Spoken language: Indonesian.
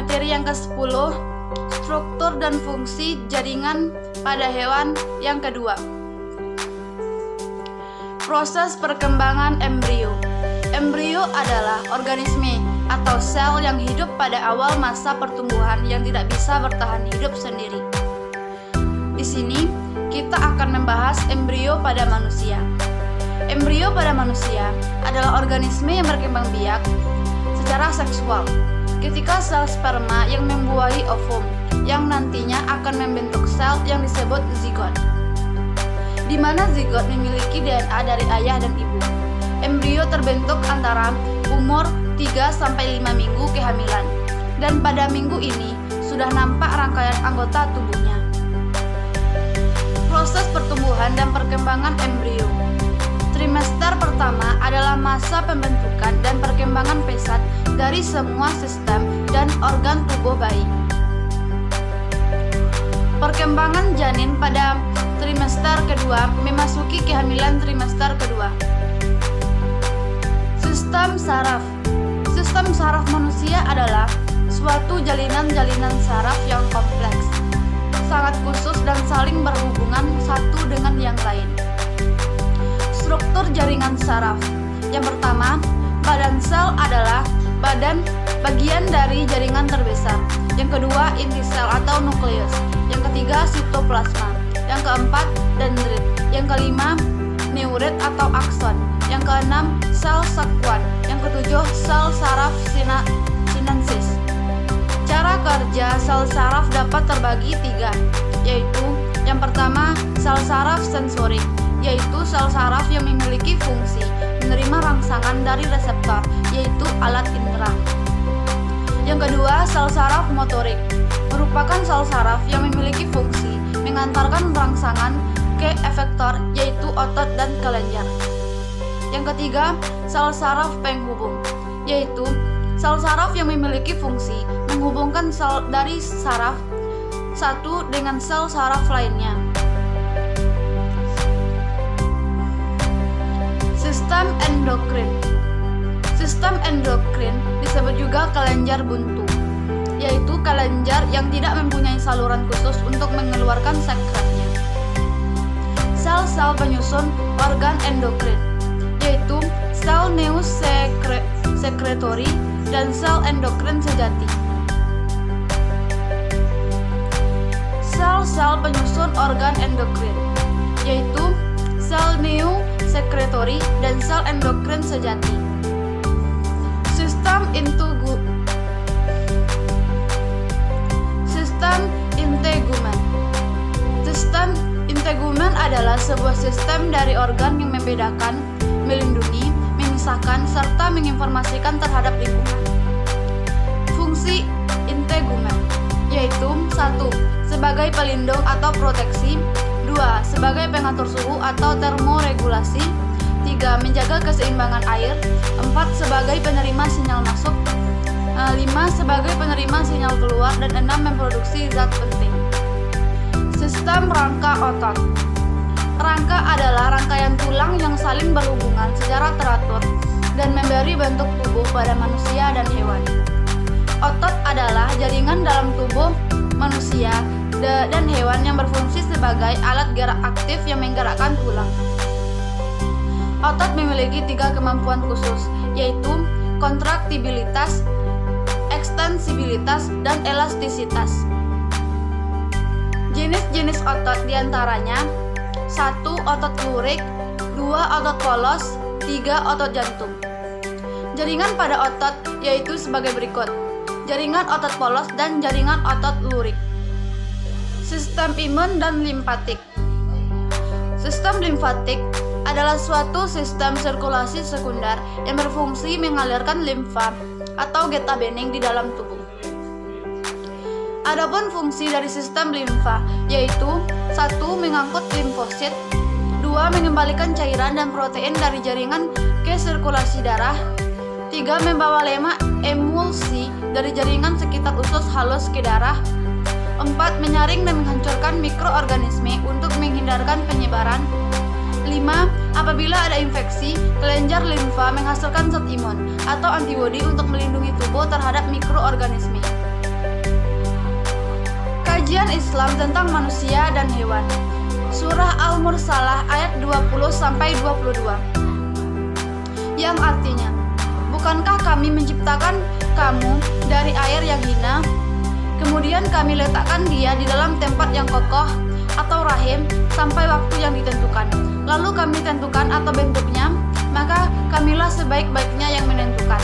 Materi yang ke-10, struktur dan fungsi jaringan pada hewan yang kedua. Proses perkembangan embrio. Embrio adalah organisme atau sel yang hidup pada awal masa pertumbuhan yang tidak bisa bertahan hidup sendiri. Di sini kita akan membahas embrio pada manusia. Embrio pada manusia adalah organisme yang berkembang biak secara seksual ketika sel sperma yang membuahi ovum yang nantinya akan membentuk sel yang disebut zigot, di mana zigot memiliki DNA dari ayah dan ibu. Embrio terbentuk antara umur 3-5 minggu kehamilan, dan pada minggu ini sudah nampak rangkaian anggota tubuhnya. Proses pertumbuhan dan perkembangan embrio. Trimester pertama adalah masa pembentukan dan perkembangan pesat dari semua sistem dan organ tubuh bayi. Perkembangan janin pada trimester kedua memasuki kehamilan trimester kedua. Sistem saraf. Sistem saraf manusia adalah suatu jalinan-jalinan saraf yang kompleks, sangat khusus dan saling berhubungan satu dengan yang lain. Struktur jaringan saraf. Yang pertama, badan sel adalah bagian dari jaringan terbesar. Yang kedua, inti sel atau nukleus. Yang ketiga, sitoplasma. Yang keempat, dendrit. Yang kelima, neurit atau akson. Yang keenam, sel sekuat. Yang ketujuh, sel saraf sinensis. Cara kerja sel saraf dapat terbagi tiga, yaitu yang pertama, sel saraf sensorik, yaitu sel saraf yang memiliki fungsi menerima rangsangan dari reseptor, yaitu alat indera. Yang kedua, sel saraf motorik, merupakan sel saraf yang memiliki fungsi mengantarkan rangsangan ke efektor, yaitu otot dan kelenjar. Yang ketiga, sel saraf penghubung, yaitu sel saraf yang memiliki fungsi menghubungkan sel dari saraf satu dengan sel saraf lainnya. Sistem endokrin. Sistem endokrin disebut juga kelenjar buntu, yaitu kelenjar yang tidak mempunyai saluran khusus untuk mengeluarkan sekretnya. Sel-sel penyusun organ endokrin, yaitu sel neus sekretori dan sel endokrin sejati. Sel-sel penyusun organ endokrin, yaitu sel neus sekretori dan sel endokrin sejati. Sistem integumen. Sistem integumen adalah sebuah sistem dari organ yang membedakan, melindungi, memisahkan, serta menginformasikan terhadap lingkungan. Fungsi integumen yaitu 1. Sebagai pelindung atau proteksi, 2. Sebagai pengatur suhu atau termoregulasi, 3. Menjaga keseimbangan air, 4. Sebagai penerima sinyal masuk, 5. Sebagai penerima sinyal keluar, dan 6. Memproduksi zat penting. Sistem rangka otot. Rangka adalah rangkaian tulang yang saling berhubungan secara teratur dan memberi bentuk tubuh pada manusia dan hewan. Otot adalah jaringan dalam tubuh manusia dan hewan yang berfungsi sebagai alat gerak aktif yang menggerakkan tulang. Otot memiliki 3 kemampuan khusus, yaitu kontraktibilitas, ekstensibilitas, dan elastisitas. Jenis-jenis otot diantaranya 1. Otot lurik, 2. Otot polos, 3. Otot jantung. Jaringan pada otot yaitu sebagai berikut: jaringan otot polos dan jaringan otot lurik. Sistem imun dan limfatik. Sistem limfatik adalah suatu sistem sirkulasi sekunder yang berfungsi mengalirkan limfa atau getah bening di dalam tubuh. Adapun fungsi dari sistem limfa yaitu 1. Mengangkut limfosit, 2. Mengembalikan cairan dan protein dari jaringan ke sirkulasi darah, 3. Membawa lemak emulsi dari jaringan sekitar usus halus ke darah, 4. Menyaring dan menghancurkan mikroorganisme untuk menghindarkan penyebaran, 5. Apabila ada infeksi, kelenjar limfa menghasilkan zat imun atau antibodi untuk melindungi tubuh terhadap mikroorganisme. Kajian Islam tentang manusia dan hewan. Surah Al-Mursalah ayat 20-22. Yang artinya, bukankah kami menciptakan kamu dari air yang hina, kemudian kami letakkan dia di dalam tempat yang kokoh atau rahim sampai waktu yang ditentukan. Lalu kami tentukan atau bentuknya, maka kamilah sebaik-baiknya yang menentukan.